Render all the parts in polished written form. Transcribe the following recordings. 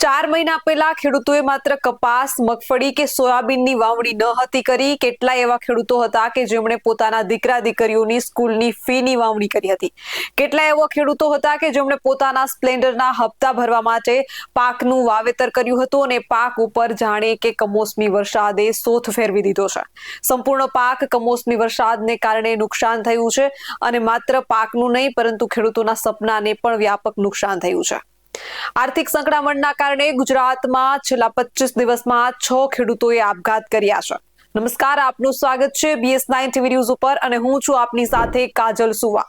4 મહિના પહેલા ખેડૂતોએ માત્ર કપાસ, મગફળી કે સોયાબીનની વાવણી ન હતી કરી. કેટલાય એવા ખેડૂતો હતા કે જેમણે પોતાના દીકરા દીકરીઓની સ્કૂલની ફીની વાવણી કરી હતી. કેટલાય એવા ખેડૂતો હતા કે જેમણે પોતાના સ્પ્લેન્ડરના હપ્તા ભરવા માટે પાકનું વાવેતર કર્યું હતું અને પાક ઉપર જાણે કે કમોસમી વરસાદે સોથ ફેરવી દીધો છે. સંપૂર્ણ પાક કમોસમી વરસાદને કારણે નુકસાન થયું છે અને માત્ર પાકનું નહીં પરંતુ ખેડૂતોના સપનાને પણ વ્યાપક નુકસાન થયું છે. આર્થિક સંકળામણના કારણે ગુજરાતમાં છેલ્લા 25 દિવસમાં 6 ખેડૂતોએ આપઘાત કર્યા છે. નમસ્કાર, આપનું સ્વાગત છે BS9 TV ન્યૂઝ ઉપર અને હું છું આપની સાથે કાજલ સુવા.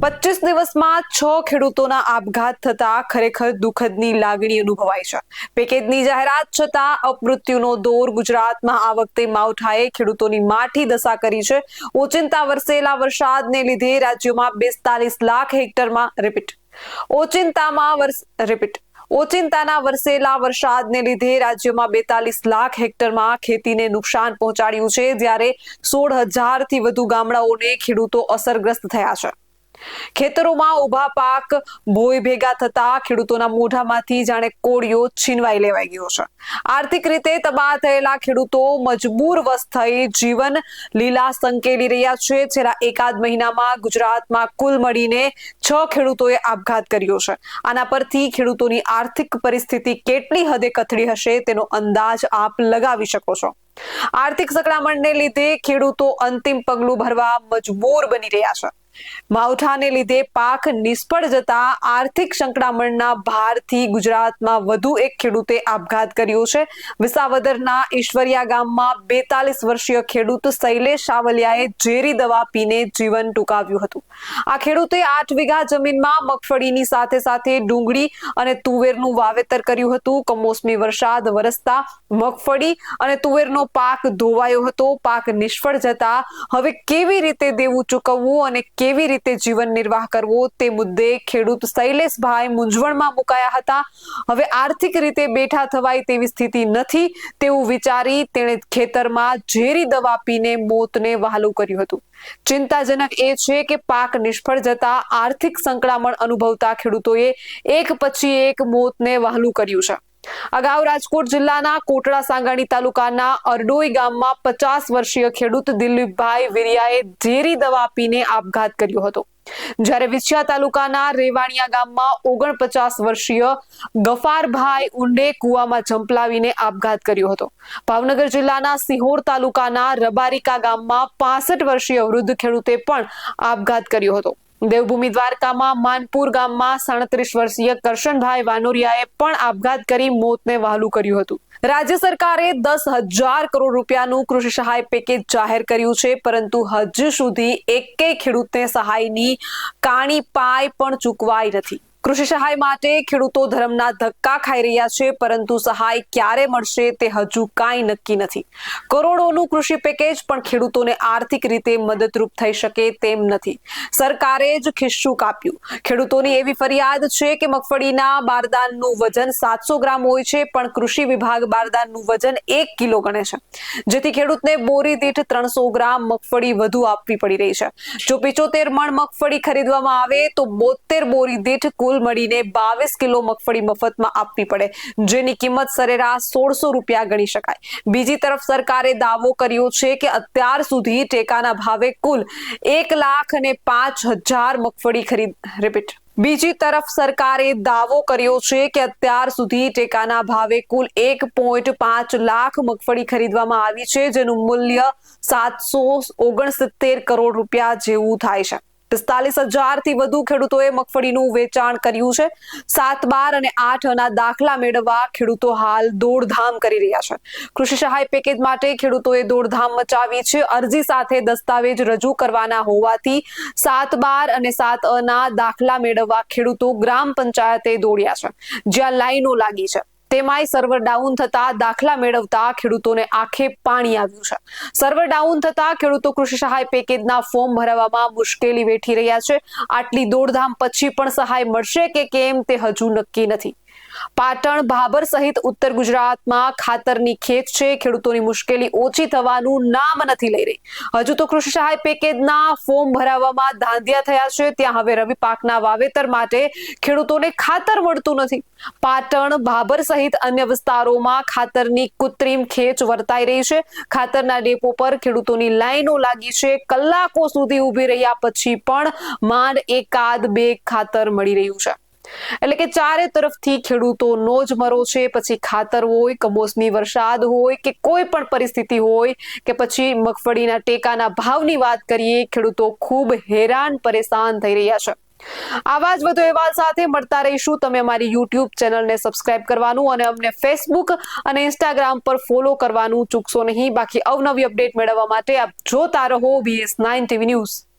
25 દિવસમાં 6 ખેડૂતોના આપઘાત થતા ખરેખર દુઃખદની લાગણી અનુભવાય છે. પેકેજની જાહેરાત છતાં અપમૃત્યુનો દોર ગુજરાતમાં આ વખતે માવઠાએ ખેડૂતોની માઠી દશા કરી છે. ઓચિંતા વરસેલા વરસાદને લીધે રાજ્યમાં 42 લાખ હેક્ટરમાં ઓચિંતાના વરસેલા વરસાદને લીધે રાજ્યમાં 42 લાખ હેક્ટરમાં ખેતીને નુકસાન પહોંચાડ્યું છે, જ્યારે 16,000 થી વધુ ગામડાઓને ખેડૂતો અસરગ્રસ્ત થયા છે. ખેતરોમાં ઉભા પાક ભોય ભેગા થતા ખેડૂતોના મોઢામાંથી જાણે કોળિયો છીનવાઈ લેવાઈ ગયો છે. આર્થિક રીતે તબાહ થયેલા ખેડૂતો મજબૂરવશ થઈ જીવન લીલા સંકેલી રહ્યા છે. છેલ્લા એકાદ મહિનામાં ગુજરાતમાં કુલ મળીને 6 ખેડૂતોએ આપઘાત કર્યો છે. આના પરથી ખેડૂતોની આર્થિક પરિસ્થિતિ કેટલી હદે કથળી હશે તેનો અંદાજ આપ લગાવી શકો છો. આર્થિક સંકળામણને લીધે ખેડૂતો અંતિમ પગલું ભરવા મજબૂર બની રહ્યા છે. માવઠાને લીધે પાક નિષ્ફળ જતા આર્થિક સંકળામણના ભારથી ગુજરાતમાં વધુ એક ખેડૂતે આપઘાત કર્યો છે. વિસાવદરના ઈશ્વરિયા ગામમાં 42 વર્ષીય ખેડૂત શૈલેષ સાવલિયાએ ઝેરી દવા પીને જીવન ટૂંકાવ્યું હતું. આ ખેડૂતે 8 વીઘા જમીનમાં મગફળીની સાથે સાથે ડુંગળી અને તુવેરનું વાવેતર કર્યું હતું. કમોસમી વરસાદ વરસતા મગફળી અને તુવેરનો પાક ધોવાયો હતો. પાક નિષ્ફળ જતા હવે કેવી રીતે દેવું ચૂકવવું અને કેવી રીતે જીવન નિર્વાહ કરવો તે મુદ્દે ખેડૂત શૈલેષભાઈ મૂંઝવણમાં મુકાયા હતા. હવે આર્થિક રીતે બેઠા થવાય તેવી સ્થિતિ નથી તેવું વિચારી તેણે ખેતરમાં ઝેરી દવા પીને મોતને વહાલું કર્યું હતું. ચિંતાજનક એ છે કે પાક નિષ્ફળ જતા આર્થિક સંકળામણ અનુભવતા ખેડૂતોએ એક પછી એક મોતને વહાલું કર્યું છે. અગાઉ રાજકોટ જિલ્લાના કોટડા સાંગાણી તાલુકાના અરડોઈ ગામમાં 50 વર્ષીય ખેડૂત દિલીપભાઈ વિરિયાએ ઝેરી દવા પીને આપઘાત કર્યો હતો. જ્યારે વિછિયા તાલુકાના રેવાણિયા ગામમાં 49 વર્ષીય ગફારભાઈ ઊંડે કુવામાં ઝંપલાવીને આપઘાત કર્યો હતો. ભાવનગર જિલ્લાના સિહોર તાલુકાના રબારિકા ગામમાં 65 વર્ષીય વૃદ્ધ ખેડૂતે પણ આપઘાત કર્યો હતો. દેવભૂમિ દ્વારકામાં માનપુર ગામમાં 37 વર્ષીય કરશનભાઈ વાનોરિયાએ પણ આપઘાત કરી મોતને વહાલું કર્યું હતું. રાજ્ય સરકારે 10,000 કરોડ રૂપિયાનું કૃષિ સહાય પેકેજ જાહેર કર્યું છે, પરંતુ હજુ સુધી એકેય ખેડૂતને સહાયની કાણી પાય પણ ચૂકવાઈ નથી. કૃષિ સહાય માટે ખેડૂતો ધર્મના ધક્કા ખાઈ રહ્યા છે, પરંતુ સહાય ક્યારે મળશે તે હજુ કાંઈ નક્કી નથી. કરોડોનું કૃષિ પેકેજ પણ ખેડૂતોને આર્થિક રીતે મદદરૂપ થઈ શકે તેમ નથી. સરકારે જ ખિસ્સું કાપ્યું. ખેડૂતોની એવી ફરિયાદ છે કે મગફળીના બારદાનનું વજન 700 ગ્રામ હોય છે, પણ કૃષિ વિભાગ બારદાનનું વજન 1 કિલો ગણે છે, જેથી ખેડૂતને બોરી દીઠ 300 ગ્રામ મગફળી વધુ આપવી પડી રહી છે. જો 75 મણ મગફળી ખરીદવામાં આવે તો 72 બોરી દીઠ કુલ મળીને 22 કિલો મગફળી મફતમાં આપવી પડે, જેની કિંમત સરેરાશ 1600 રૂપિયા ગણી શકાય. બીજી તરફ સરકારે દાવો કર્યો છે કે અત્યાર સુધી ટેકાના ભાવે કુલ 1,05,000 મગફળી બીજી તરફ સરકારે દાવો કર્યો છે કે અત્યાર સુધી ટેકાના ભાવે કુલ 1.5 લાખ મગફળી ખરીદવામાં આવી છે, જેનું મૂલ્ય 769 કરોડ રૂપિયા જેવું થાય છે. 45,000 થી વધુ ખેડૂતોએ મગફળીનું વેચાણ કર્યું છે. 7, 12 અને 8 ના દાખલા મેળવવા ખેડૂતો હાલ દોડધામ કરી રહ્યા છે. કૃષિ સહાય પેકેજ માટે ખેડૂતોએ દોડધામ મચાવી છે. અરજી સાથે દસ્તાવેજ રજૂ કરવાના હોવાથી 7, 12 અને 7 ના દાખલા મેળવવા ખેડૂતો ગ્રામ પંચાયતે દોડ્યા છે, જ્યાં લાઈનો લાગી છે. તેમાંય સર્વર ડાઉન થતા દાખલા મેળવતા ખેડૂતોને આંખે પાણી આવ્યું છે. સર્વર ડાઉન થતા ખેડૂતો કૃષિ સહાય પેકેજના ફોર્મ ભરવામાં મુશ્કેલી વેઠી રહ્યા છે. આટલી દોડધામ પછી પણ સહાય મળશે કે કેમ તે હજુ નક્કી નથી. પાટણ, ભાભર સહિત ઉત્તર ગુજરાતમાં ખાતરની ખેત છે. ખેડૂતોની મુશ્કેલી ઓછી થવાનું નામ નથી લઈ રહી. હજુ તો કૃષિ સહાય પેકેજના ફોર્મ ભરાવવામાં ધાંધિયા થયા છે. ત્યાં હવે રવિ પાકના વાવેતર માટે ખેડૂતોને ખાતર મળતું નથી. પાટણ, ભાભર સહિત અન્ય વિસ્તારોમાં ખાતરની કૃત્રિમ ખેંચ વર્તાઈ રહી છે. ખાતરના ડેપો પર ખેડૂતોની લાઈનો લાગી છે. કલાકો સુધી ઊભી રહ્યા પછી પણ માંડ એકાદ બે ખાતર મળી રહ્યું છે. એટલે કે ચારે તરફથી ખેડૂતોનો જ મરો છે. પછી ખાતર હોય, કમોસમી વરસાદ હોય કે કોઈ પણ પરિસ્થિતિ હોય કે પછી મગફળીના ટેકાના ભાવની વાત કરીએ, ખેડૂતો ખૂબ હેરાન પરેશાન થઈ રહ્યા છે. આવા જ વધુ અહેવાલ સાથે મળતા રહીશું. તમે અમારી YouTube ચેનલને સબસ્ક્રાઇબ કરવાનું અને અમને Facebook અને Instagram પર ફોલો કરવાનું ચૂકશો નહીં. બાકી અવનવી અપડેટ મેળવવા માટે આપ જોતા રહો BS9 TV ન્યૂઝ.